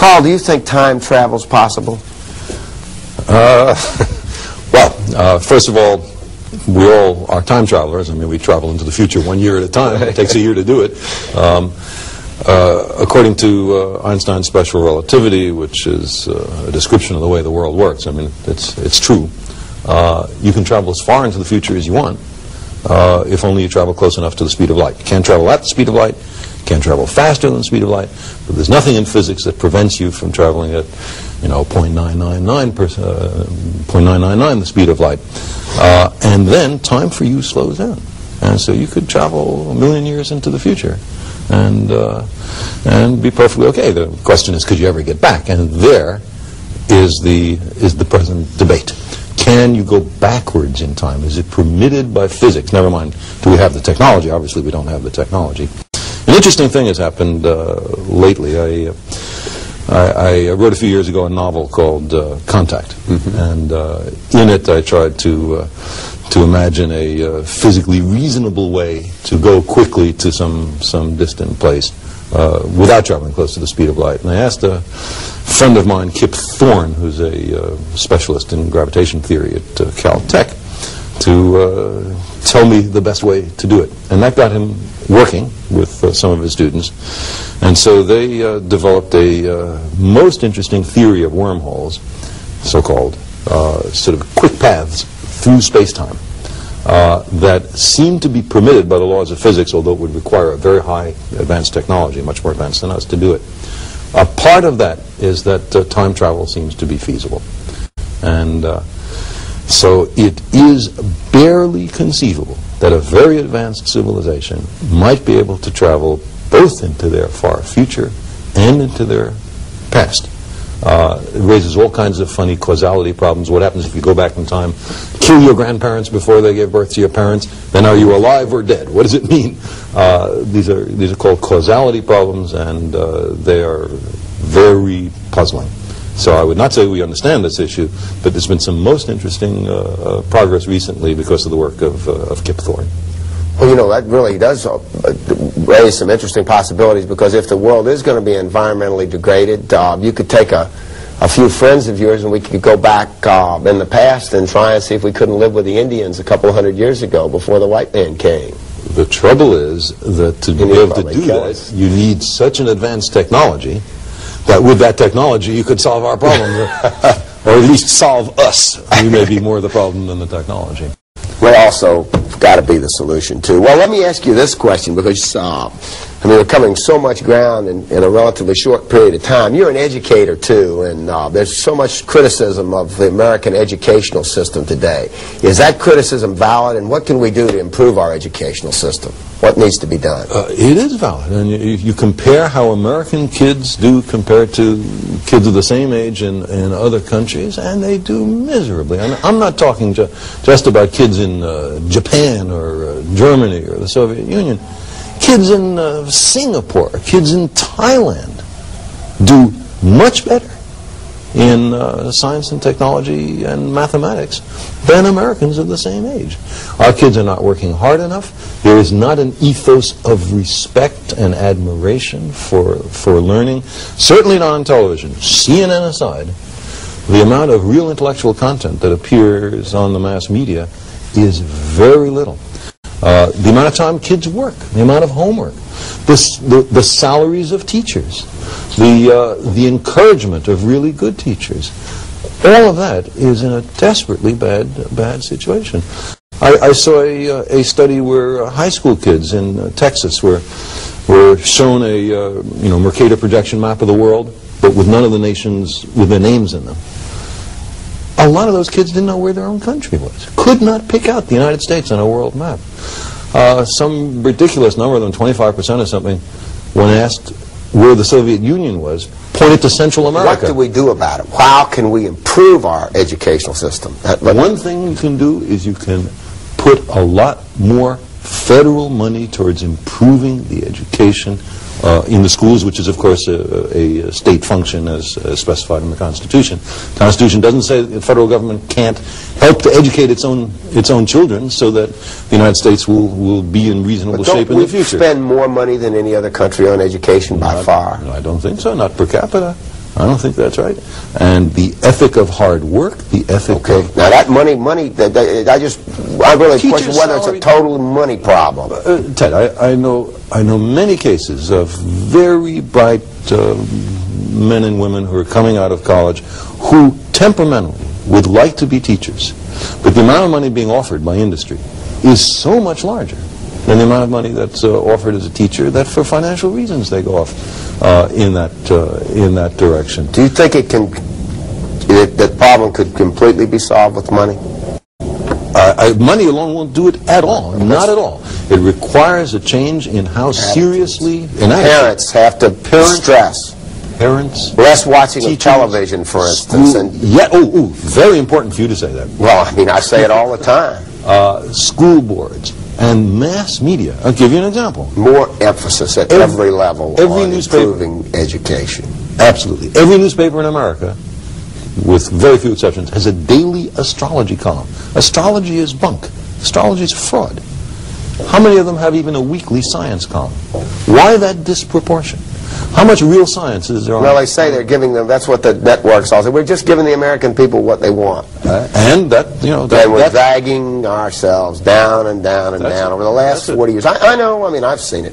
Carl, do you think time travel is possible? Well, first of all, we all are time travelers. I mean, we travel into the future 1 year at a time. It takes a year to do it. According to Einstein's special relativity, which is a description of the way the world works, I mean, it's true. You can travel as far into the future as you want, if only you travel close enough to the speed of light. You can't travel at the speed of light, you can't travel faster than the speed of light, but there's nothing in physics that prevents you from traveling at, 0.999 the speed of light. And then time for you slows down. And so you could travel 1 million years into the future and be perfectly okay. The question is, could you ever get back? And there is the present debate. Can you go backwards in time? Is it permitted by physics? Never mind, do we have the technology? Obviously, we don't have the technology. An interesting thing has happened lately. I wrote a few years ago a novel called Contact, and in it I tried to imagine a physically reasonable way to go quickly to some distant place without traveling close to the speed of light. And I asked a friend of mine, Kip Thorne, who's a specialist in gravitation theory at Caltech, to tell me the best way to do it. And that got him working with some of his students. And so they developed a most interesting theory of wormholes, so-called sort of quick paths through space-time that seem to be permitted by the laws of physics, although it would require a very high advanced technology, much more advanced than us, to do it. A part of that is that time travel seems to be feasible. And so it is barely conceivable that a very advanced civilization might be able to travel both into their far future and into their past. It raises all kinds of funny causality problems. What happens if you go back in time, kill your grandparents before they gave birth to your parents? Then are you alive or dead? What does it mean? These are called causality problems, and they are very puzzling. So I would not say we understand this issue, but there's been some most interesting progress recently because of the work of Kip Thorne. Well, that really does raise some interesting possibilities, because if the world is going to be environmentally degraded, you could take a few friends of yours and we could go back in the past and try and see if we couldn't live with the Indians a couple hundred years ago before the white man came. The trouble is that to be able to do that, you need such an advanced technology that with that technology you could solve our problems, or at least solve us. We may be more the problem than the technology. We're also got to be the solution too. Well, let me ask you this question, because we're covering so much ground in a relatively short period of time. You're an educator too, and there's so much criticism of the American educational system today. Is that criticism valid, and what can we do to improve our educational system? What needs to be done? It is valid, and if you compare how American kids do compared to kids of the same age in other countries, and they do miserably. I'm not talking just about kids in Japan or Germany or the Soviet Union. Kids in Singapore, kids in Thailand do much better in science and technology and mathematics than Americans of the same age. Our kids are not working hard enough. There is not an ethos of respect and admiration for learning. Certainly not on television. CNN aside, the amount of real intellectual content that appears on the mass media is very little. The amount of time kids work, the amount of homework, the salaries of teachers, the encouragement of really good teachers, all of that is in a desperately bad situation. I saw a study where high school kids in Texas were shown a Mercator projection map of the world, but with none of the nations with their names in them. A lot of those kids didn't know where their own country was. Could not pick out the United States on a world map. Some ridiculous number of them, 25% or something, when asked where the Soviet Union was, pointed to Central America. What do we do about it? How can we improve our educational system? One thing you can do is you can put a lot more federal money towards improving the education in the schools, which is, of course, a state function as specified in the Constitution. The Constitution doesn't say that the federal government can't help to educate its own children so that the United States will be in reasonable shape in the future. Don't we spend more money than any other country on education by far? No, I don't think so. Not per capita. I don't think that's right. And the ethic of hard work, the ethic of... Now that money, I really question whether it's a total money problem. Ted, I know many cases of very bright men and women who are coming out of college who temperamentally would like to be teachers, but the amount of money being offered by industry is so much larger than the amount of money that's offered as a teacher that for financial reasons they go off in that direction. Do you think that problem could completely be solved with money? Money alone won't do it at all. Not at all. It requires a change in how seriously... Parents have to stress. Parents... Less watching of television, for instance. Very important for you to say that. Well, I mean, I say it all the time. School boards and mass media. I'll give you an example. More emphasis at every level on improving education. Absolutely. Every newspaper in America, with very few exceptions, has a daily astrology column. Astrology is bunk. Astrology is fraud. How many of them have even a weekly science column? Why that disproportion? How much real science is there on? Well, they say they're giving them, that's what the networks all say. We're just giving the American people what they want. And that, you know... And we're dragging ourselves down and down and down over the last 40 years. I know, I mean, I've seen it.